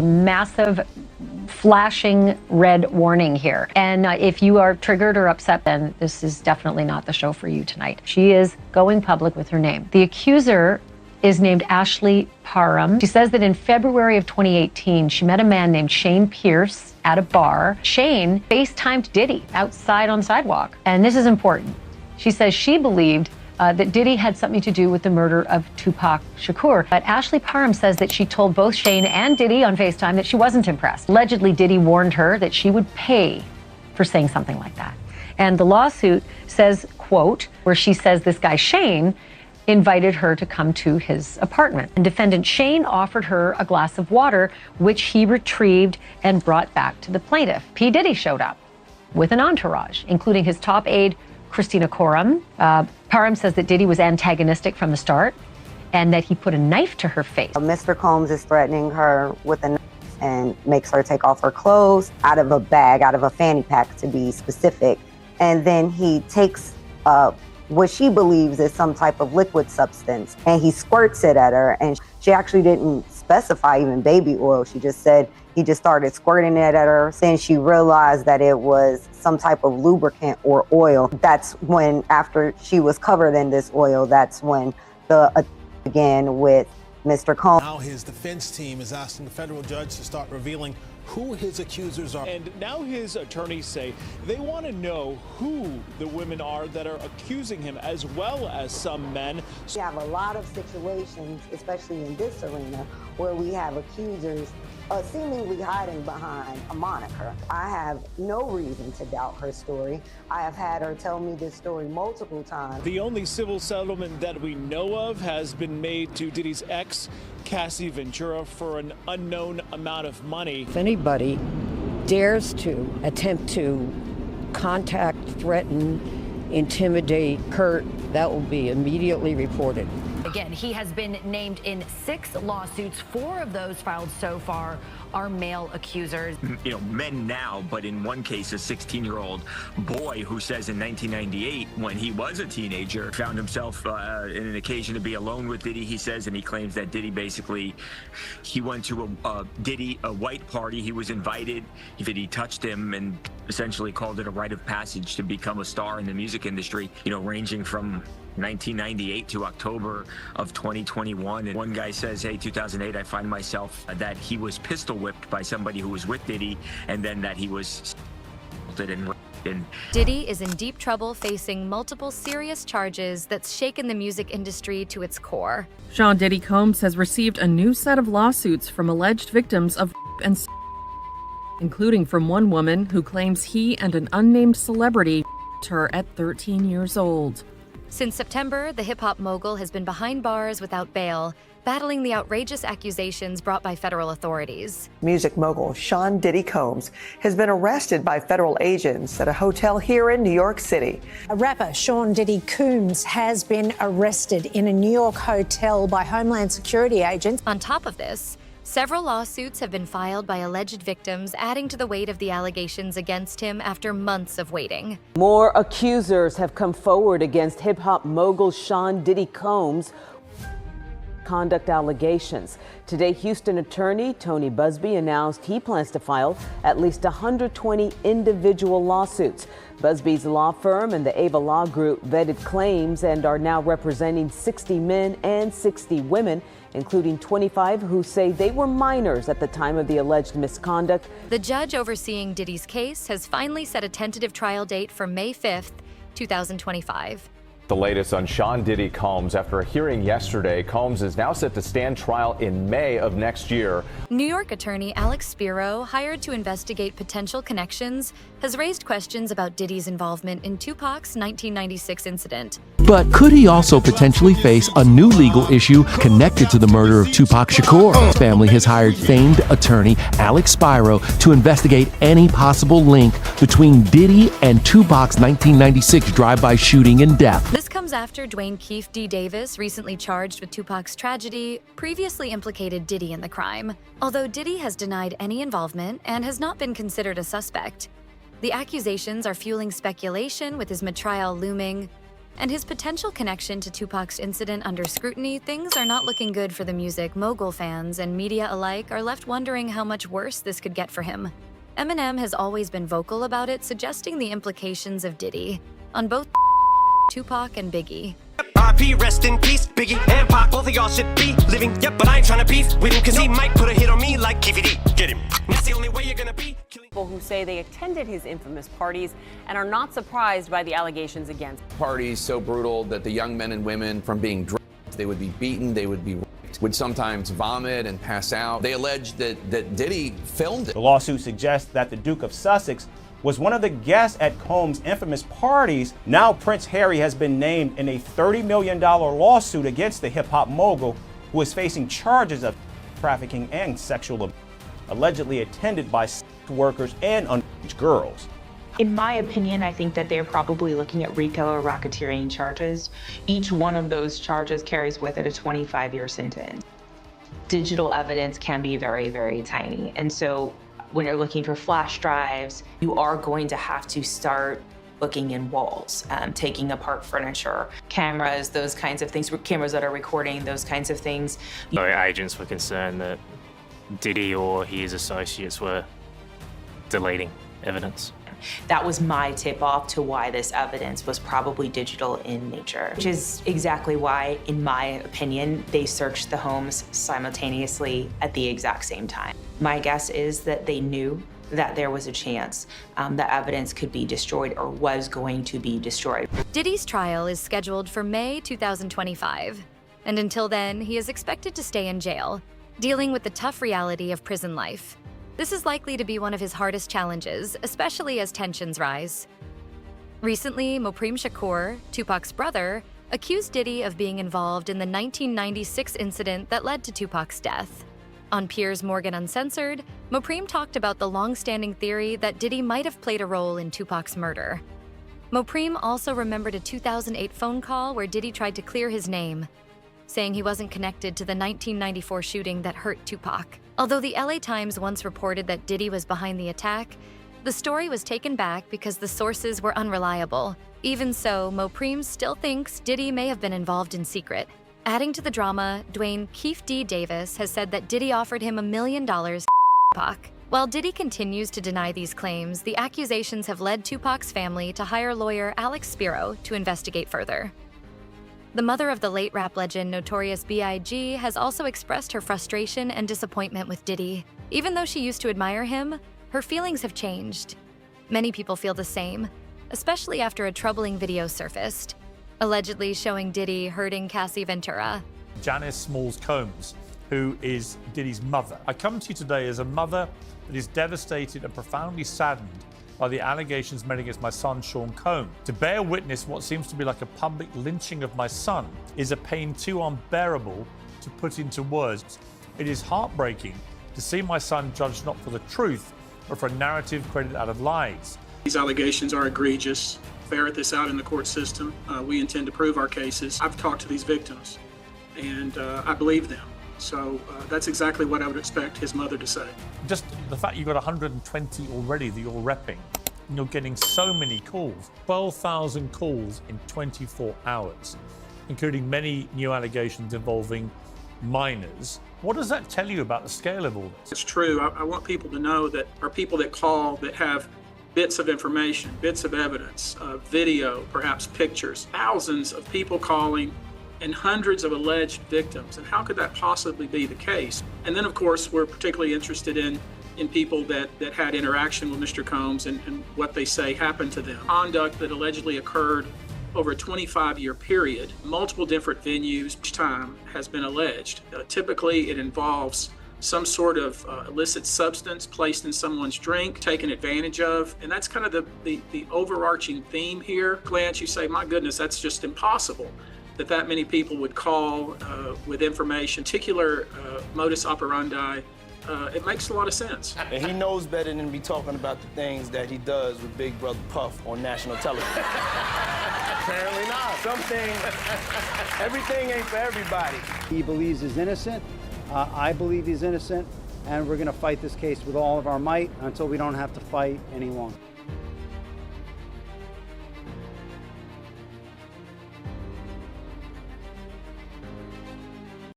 Massive flashing red warning here. And if you are triggered or upset, then this is definitely not the show for you tonight. She is going public with her name. The accuser is named Ashley Parham. She says that in February of 2018, she met a man named Shane Pierce at a bar. Shane FaceTimed Diddy outside on the sidewalk. And this is important. She says she believed that Diddy had something to do with the murder of Tupac Shakur. But Ashley Parham says that she told both Shane and Diddy on FaceTime that she wasn't impressed. Allegedly, Diddy warned her that she would pay for saying something like that. And the lawsuit says, quote, where she says this guy Shane invited her to come to his apartment. And defendant Shane offered her a glass of water, which he retrieved and brought back to the plaintiff. P.Diddy showed up with an entourage, including his top aide, Christina Coram. Parham says that Diddy was antagonistic from the start and that he put a knife to her face. Mr. Combs is threatening her with a knife and makes her take off her clothes out of a bag, out of a fanny pack to be specific. And then he takes what she believes is some type of liquid substance and he squirts it at her. And she actually didn't specify even baby oil. She just said he just started squirting it at her. Then she realized that it was some type of lubricant or oil. That's when, after she was covered in this oil, that's when the began with Mr. Combs. Now his defense team is asking the federal judge to start revealing who his accusers are. And now his attorneys say they want to know who the women are that are accusing him, as well as some men. We have a lot of situations, especially in this arena, where we have accusers seemingly hiding behind a moniker. I have no reason to doubt her story. I have had her tell me this story multiple times. The only civil settlement that we know of has been made to Diddy's ex, Cassie Ventura, for an unknown amount of money. If anybody dares to attempt to contact, threaten, intimidate, hurt, that will be immediately reported. Again, he has been named in 6 lawsuits. 4 of those filed so far are male accusers. You know, men now, but in one case, a 16-year-old boy who says in 1998, when he was a teenager, found himself in an occasion to be alone with Diddy, he says, and he claims that Diddy basically, he went to a white party, he was invited, that he touched him and essentially called it a rite of passage to become a star in the music industry, you know, ranging from 1998 to October of 2021. And one guy says, hey, 2008, I find myself that he was pistol whipped by somebody who was with Diddy, and then that he was assaulted and raped. Diddy is in deep trouble, facing multiple serious charges that's shaken the music industry to its core. Sean Diddy Combs has received a new set of lawsuits from alleged victims of and including from one woman who claims he and an unnamed celebrity her at 13 years old. Since September, the hip-hop mogul has been behind bars without bail, battling the outrageous accusations brought by federal authorities. Music mogul Sean Diddy Combs has been arrested by federal agents at a hotel here in New York City. Rapper Sean Diddy Combs has been arrested in a New York hotel by Homeland Security agents. On top of this, several lawsuits have been filed by alleged victims, adding to the weight of the allegations against him after months of waiting. More accusers have come forward against hip-hop mogul Sean Diddy Combs' conduct allegations. Today, Houston attorney Tony Busby announced he plans to file at least 120 individual lawsuits. Busby's law firm and the Ava Law Group vetted claims and are now representing 60 men and 60 women, including 25 who say they were minors at the time of the alleged misconduct. The judge overseeing Diddy's case has finally set a tentative trial date for May 5th, 2025. The latest on Sean Diddy Combs. After a hearing yesterday, Combs is now set to stand trial in May of next year. New York attorney Alex Spiro, hired to investigate potential connections, has raised questions about Diddy's involvement in Tupac's 1996 incident. But could he also potentially face a new legal issue connected to the murder of Tupac Shakur? His family has hired famed attorney Alex Spiro to investigate any possible link between Diddy and Tupac's 1996 drive-by shooting and death. This comes after Dwayne Keefe D. Davis, recently charged with Tupac's tragedy, previously implicated Diddy in the crime. Although Diddy has denied any involvement and has not been considered a suspect. The accusations are fueling speculation, with his mid-trial looming. and his potential connection to Tupac's incident under scrutiny, things are not looking good for the music. Mogul fans and media alike are left wondering how much worse this could get for him. Eminem has always been vocal about it, suggesting the implications of Diddy on both Tupac and Biggie. R.I.P. rest in peace, Biggie and Pac, both of y'all should be living. Yep, but I ain't trying to beef with him, cause he might put a hit on me like P.Diddy. Get him. That's the only way you're gonna be. People who say they attended his infamous parties and are not surprised by the allegations against him. Parties so brutal that the young men and women, from being drugged, they would be beaten, they would be raped, would sometimes vomit and pass out. They alleged that Diddy filmed it. The lawsuit suggests that the Duke of Sussex was one of the guests at Combs' infamous parties. Now Prince Harry has been named in a $30 million lawsuit against the hip-hop mogul, who is facing charges of trafficking and sexual abuse, allegedly attended by sex workers and underage girls. In my opinion, I think that they're probably looking at RICO or racketeering charges. Each one of those charges carries with it a 25-year sentence. Digital evidence can be very, very tiny. And so when you're looking for flash drives, you are going to have to start looking in walls, taking apart furniture, cameras, those kinds of things, cameras that are recording, those kinds of things. No agents were concerned that Diddy or his associates were deleting evidence. That was my tip-off to why this evidence was probably digital in nature, which is exactly why, in my opinion, they searched the homes simultaneously at the exact same time. My guess is that they knew that there was a chance that evidence could be destroyed or was going to be destroyed. Diddy's trial is scheduled for May 2025, and until then, he is expected to stay in jail, dealing with the tough reality of prison life. This is likely to be one of his hardest challenges, especially as tensions rise. Recently, Mopreme Shakur, Tupac's brother, accused Diddy of being involved in the 1996 incident that led to Tupac's death. On Piers Morgan Uncensored, Mopreme talked about the long-standing theory that Diddy might have played a role in Tupac's murder. Mopreme also remembered a 2008 phone call where Diddy tried to clear his name, saying he wasn't connected to the 1994 shooting that hurt Tupac. Although the LA Times once reported that Diddy was behind the attack, the story was taken back because the sources were unreliable. Even so, Mopreme still thinks Diddy may have been involved in secret. Adding to the drama, Dwayne Keefe D. Davis has said that Diddy offered him $1 million to Tupac. While Diddy continues to deny these claims, the accusations have led Tupac's family to hire lawyer Alex Spiro to investigate further. The mother of the late rap legend Notorious B.I.G. has also expressed her frustration and disappointment with Diddy. Even though she used to admire him, her feelings have changed. Many people feel the same, especially after a troubling video surfaced, allegedly showing Diddy hurting Cassie Ventura. Janice Smalls Combs, who is Diddy's mother. I come to you today as a mother that is devastated and profoundly saddened by the allegations made against my son, Sean Combs. To bear witness what seems to be like a public lynching of my son is a pain too unbearable to put into words. It is heartbreaking to see my son judged not for the truth, but for a narrative created out of lies. These allegations are egregious. Ferret this out in the court system. We intend to prove our cases. I've talked to these victims, and I believe them. So that's exactly what I would expect his mother to say. Just the fact you've got 120 already that you're repping, and you're getting so many calls, 12,000 calls in 24 hours, including many new allegations involving minors. What does that tell you about the scale of all this? It's true. I want people to know that are people that call that have bits of information, bits of evidence, video, perhaps pictures, thousands of people calling and hundreds of alleged victims. And how could that possibly be the case? And then, of course, we're particularly interested in people that had interaction with Mr. Combs and what they say happened to them. Conduct that allegedly occurred over a 25-year period, multiple different venues, each time has been alleged. Typically, it involves some sort of illicit substance placed in someone's drink, taken advantage of, and that's kind of the overarching theme here. Glance, you say, my goodness, that's just impossible that many people would call with information, particular modus operandi. It makes a lot of sense. And he knows better than to be talking about the things that he does with Big Brother Puff on national television. Apparently not. Everything ain't for everybody. He believes he's innocent. I believe he's innocent. And we're going to fight this case with all of our might until we don't have to fight any longer.